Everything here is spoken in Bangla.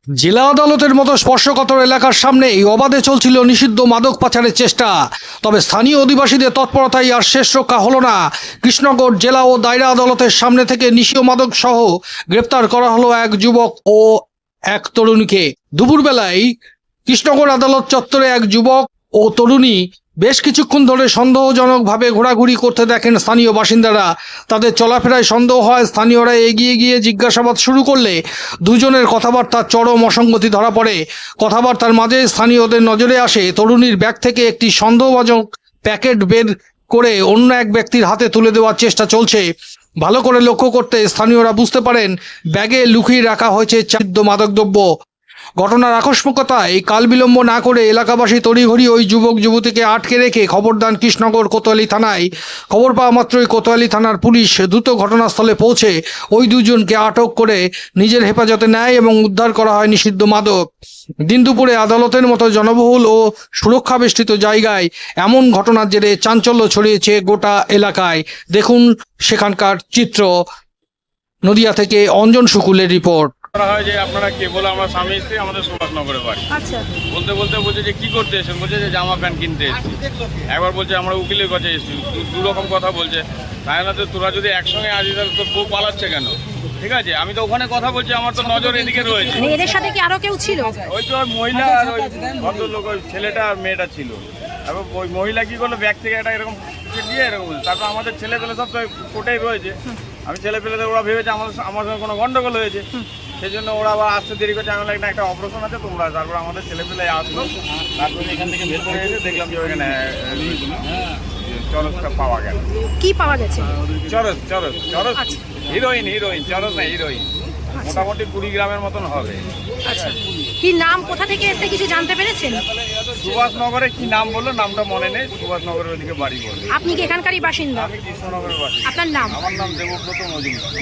জেলা আদালতের মতো স্পর্শকাতর এলাকার সামনেই অবাধে চলছিল নিষিদ্ধ মাদক পাচারের চেষ্টা। তবে স্থানীয় অধিবাসীদের তৎপরতায় আর শেষ রক্ষা হলো না। কৃষ্ণনগর জেলা ও দায়রা আদালতের সামনে থেকে নিষিদ্ধ মাদক সহ গ্রেপ্তার করা হলো এক যুবক ও এক তরুণীকে। দুপুরবেলায় কৃষ্ণনগর আদালত চত্বরে এক যুবক ও তরুণী বেশ কিছুক্ষণ ধরে সন্দেহজনকভাবে ঘোরাঘুরি করতে দেখেন স্থানীয় বাসিন্দারা। তাদের চলাফেরায় সন্দেহ হয়। স্থানীয়রা এগিয়ে গিয়ে জিজ্ঞাসাবাদ শুরু করলে দুজনের কথাবার্তার চরম অসঙ্গতি ধরা পড়ে। কথাবার্তার মাঝে স্থানীয়দের নজরে আসে তরুণীর ব্যাগ থেকে একটি সন্দেহভাজন প্যাকেট বের করে অন্য এক ব্যক্তির হাতে তুলে দেওয়ার চেষ্টা চলছে। ভালো করে লক্ষ্য করতে স্থানীয়রা বুঝতে পারেন ব্যাগে লুকিয়ে রাখা হয়েছে নিষিদ্ধ মাদকদ্রব্য। ঘটনার আকস্মিকতায় কাল বিলম্ব না করে এলাকাবাসী তড়িঘড়ি ওই যুবক যুবতীকে আটকে রেখে খবর দেন কৃষ্ণনগর কোতোয়ালি থানায়। খবর পাওয়া মাত্রই কোতোয়ালি থানার পুলিশ দ্রুত ঘটনাস্থলে পৌঁছে ওই দুজনকে আটক করে নিজের হেফাজতে নেয় এবং উদ্ধার করা হয় নিষিদ্ধ মাদক। দিন দুপুরে আদালতের মতো জনবহুল ও সুরক্ষা বেষ্টিত জায়গায় এমন ঘটনার জেরে চাঞ্চল্য ছড়িয়েছে গোটা এলাকায়। দেখুন সেখানকার চিত্র। নদিয়া থেকে অঞ্জন শুকুলের রিপোর্ট। করা হয় যে আপনারা কে বলে, আমরা স্বামী স্ত্রী, আমাদের সুভাষনগরে বাড়ি। আচ্ছা, বলতে বলতে বলছে যে কি করতে এসেছেন, বলছে যে জামা প্যান্ট কিনতে এসেছি। একবার বলছে আমরা উকিলের কাছে এসেছি, দু রকম কথা বলছে। তাই না, তো তোরা যদি একসঙ্গে আসিস তাহলে তোর বউ পালাচ্ছে কেন? ঠিক আছে, আমি তো ওখানে কথা বলছি, আমার তো নজর এদিকে রয়েছে। মানে এদের সাথে কি আরো কেউ ছিল? ওই তো ওই মহিলা আর ওই ভদ্রলোক, ওই ছেলেটা আর মেয়েটা ছিল। তারপর ওই মহিলা কি করলো, ব্যাগ থেকে একটা এরকম দিয়ে এরকম বলছে। তারপর আমাদের ছেলে পেলে সব তো কোর্টেই রয়েছে। আমি ছেলে পেলে ওরা ভেবেছে আমার সঙ্গে কোনো গন্ডগোল হয়েছে, সেই জন্য ওরা আবার আসতে দেরি করছে। আমি বললাম একটা অপারেশন আছে তোমরা। তারপর আমাদের ছেলে পেলে আসলো, তারপর এখান থেকে ভেতরে এসে দেখলাম যে ওইখানে চরসটা পাওয়া গেল। কি পাওয়া গেছে? চরস চরস চরস আচ্ছা। হিরোইন হিরোইন চরস না হিরোইন, মোটামুটি 20 গ্রামের মতন হবে। আচ্ছা, কি নাম, কোথা থেকে এসে কিছু জানতে পেরেছেন? সুভাষনগরে কি নাম বললো, নামটা মনে নেই। সুভাষনগরের ওদিকে বাড়ি বললো। আপনি কি এখানকারই বাসিন্দা? আমি কৃষ্ণনগরের বাসী। আপনার নাম? আমার নাম দেবব্রত মজুমদার।